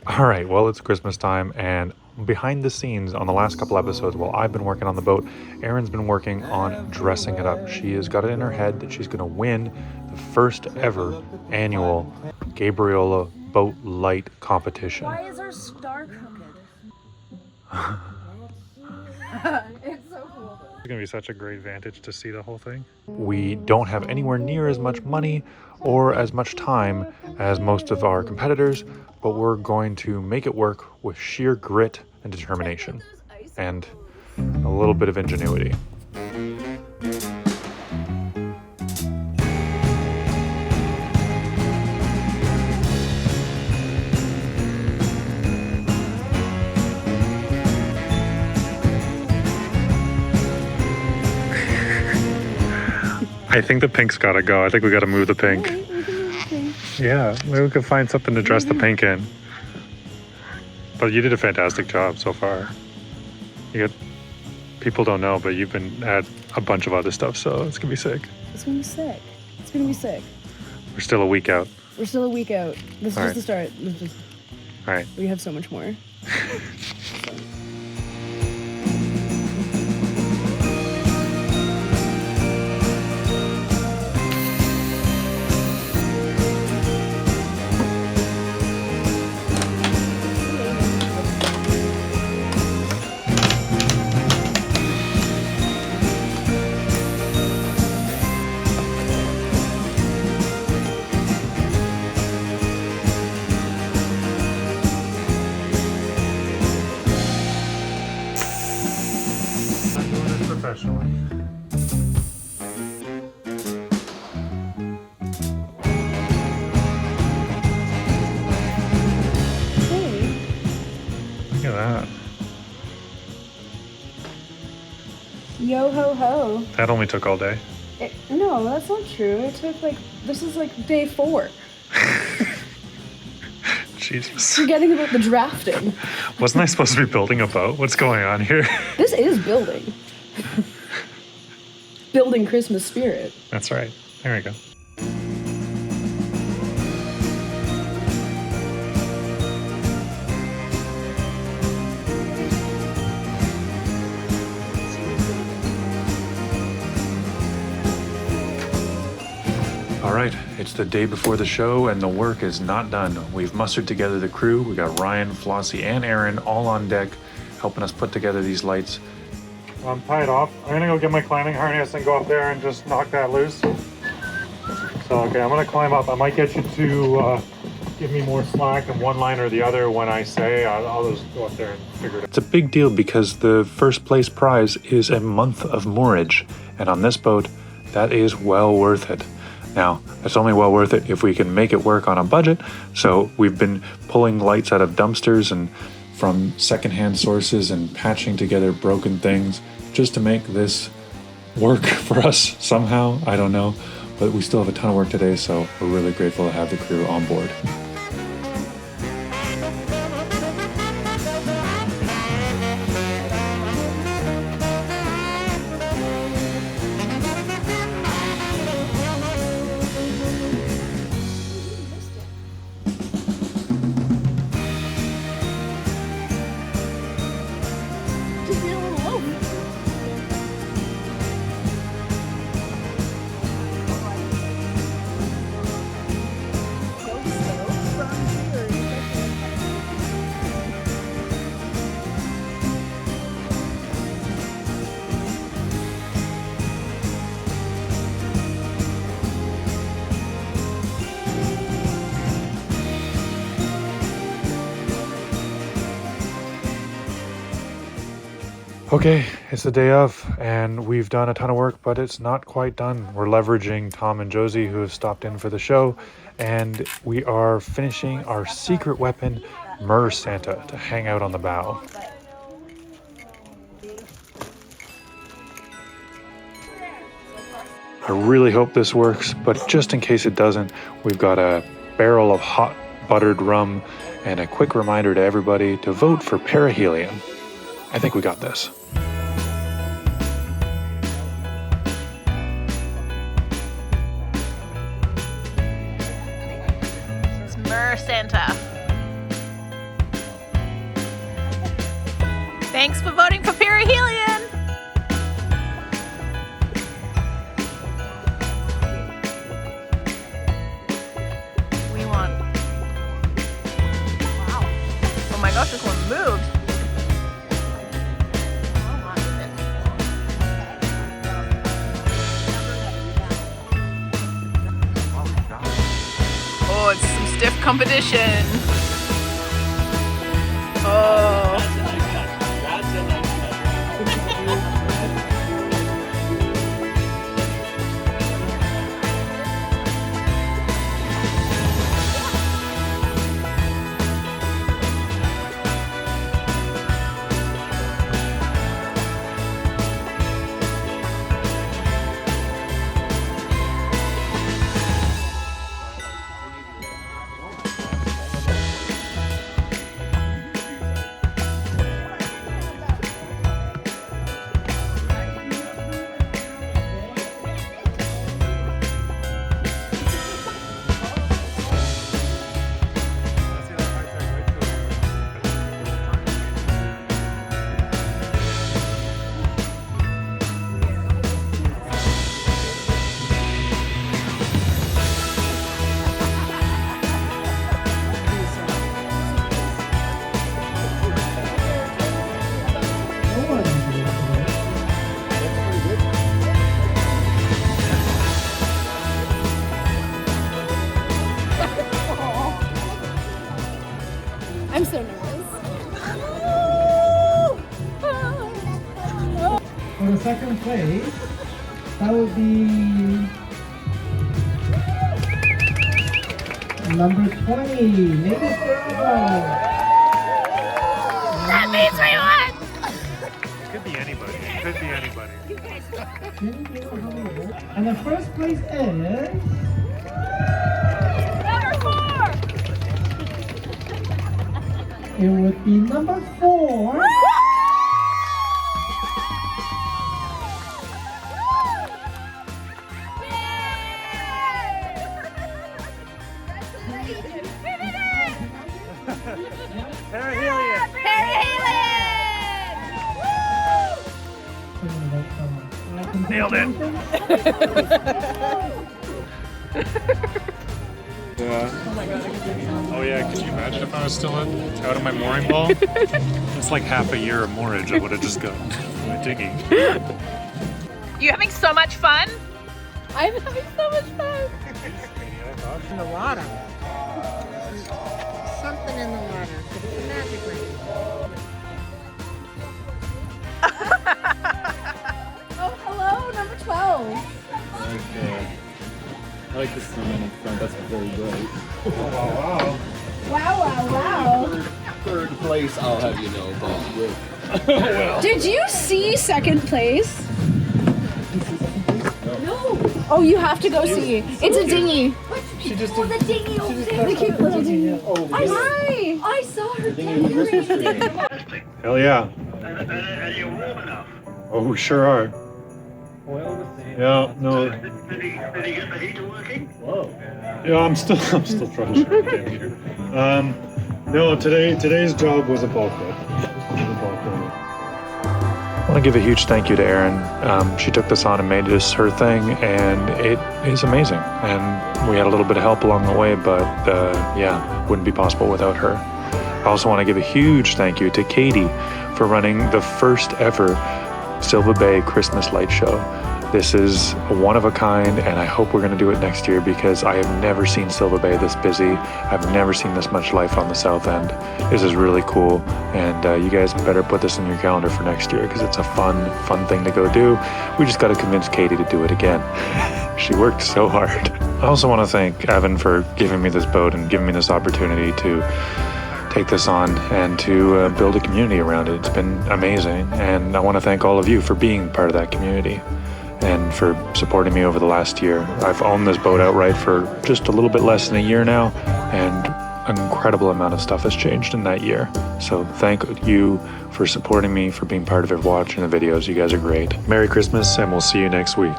All right, well, it's Christmas time, and behind the scenes on the last couple episodes, while I've been working on the boat, Erin's been working on dressing it up. She has got it in her head that she's going to win the first ever annual Gabriola Boat Light competition. Why is our star crooked? It's so cool. It's going to be such a great vantage to see the whole thing. We don't have anywhere near as much money or as much time as most of our competitors, but we're going to make it work with sheer grit and determination and a little bit of ingenuity. I think the pink's gotta go. I think we gotta move the pink. Yeah, maybe we could find something to dress the pink in. But you did a fantastic job so far. People don't know, but you've been at a bunch of other stuff, so it's gonna be sick. It's gonna be sick. It's gonna be sick. We're still a week out. We're still a week out. This is All just the start. All right. We have so much more. I'm doing this professionally. Hey. Look at that. Yo ho ho. That only took all day. No, that's not true. It took this is day 4. Jesus. Forgetting about the drafting. Wasn't I supposed to be building a boat? What's going on here? This is building. Building Christmas spirit. That's right. There we go. All right, it's the day before the show and the work is not done. We've mustered together the crew. We got Ryan, Flossie, and Erin all on deck helping us put together these lights. I'm tied off. I'm gonna go get my climbing harness and go up there and just knock that loose. So, okay, I'm gonna climb up. I might get you to give me more slack in one line or the other when I say. I'll just go up there and figure it out. It's a big deal because the first place prize is a month of moorage. And on this boat, that is well worth it. Now, it's only well worth it if we can make it work on a budget. So we've been pulling lights out of dumpsters and from secondhand sources and patching together broken things just to make this work for us somehow. I don't know, but we still have a ton of work today, so we're really grateful to have the crew on board. Just be a little low. Okay, it's the day of, and we've done a ton of work, but it's not quite done. We're leveraging Tom and Josie, who have stopped in for the show, and we are finishing our secret weapon, Mer Santa, to hang out on the bow. I really hope this works, but just in case it doesn't, we've got a barrel of hot buttered rum and a quick reminder to everybody to vote for perihelion. I think we got this. It's Mer Santa. Thanks for voting for perihelion. We won. Wow. Oh my gosh, this one moved. Oh, it's some stiff competition. Oh. I'm so nervous. For the second place, that would be number 20, Native Girl. That means we won! Could be anybody. It could be anybody. And the first place is... It would be number 4. Perihelion! Nailed it. Oh yeah, could you imagine if I was still out of my mooring ball? It's like half a year of moorage I would have just gotten my dinghy. You having so much fun? I'm having so much fun. In the water. Something in the water. Could be a magic ring. Oh, hello, number 12. I like the snowman in front. That's very bright. Wow. Wow, wow, wow. Third place, I'll have you know, but with Did you see second place? No. Oh, you have to go see. It's a dinghy. She just Oh, the dinghy over there. The cute little dinghy. I saw her dinghy. Hell yeah. Oh, we sure are. Yeah, no. Did he get the heater working? whoa. Yeah, I'm still troubleshooting the heater. No, today's job was a bulkhead. I want to give a huge thank you to Erin. She took this on and made this her thing, and it is amazing. And we had a little bit of help along the way, but yeah, wouldn't be possible without her. I also want to give a huge thank you to Katie for running the first ever Silva Bay Christmas light show. This is one of a kind, and I hope we're going to do it next year because I have never seen Silva Bay this busy. I've never seen this much life on the south end. This is really cool, and you guys better put this in your calendar for next year because it's a fun thing to go do. We just got to convince Katie to do it again. She worked so hard. I also want to thank Evan for giving me this boat and giving me this opportunity to take this on and to build a community around it. It's been amazing, and I want to thank all of you for being part of that community and for supporting me over the last year. I've owned this boat outright for just a little bit less than a year now, and an incredible amount of stuff has changed in that year. So thank you for supporting me, for being part of it, watching the videos. You guys are great. Merry Christmas, and we'll see you next week.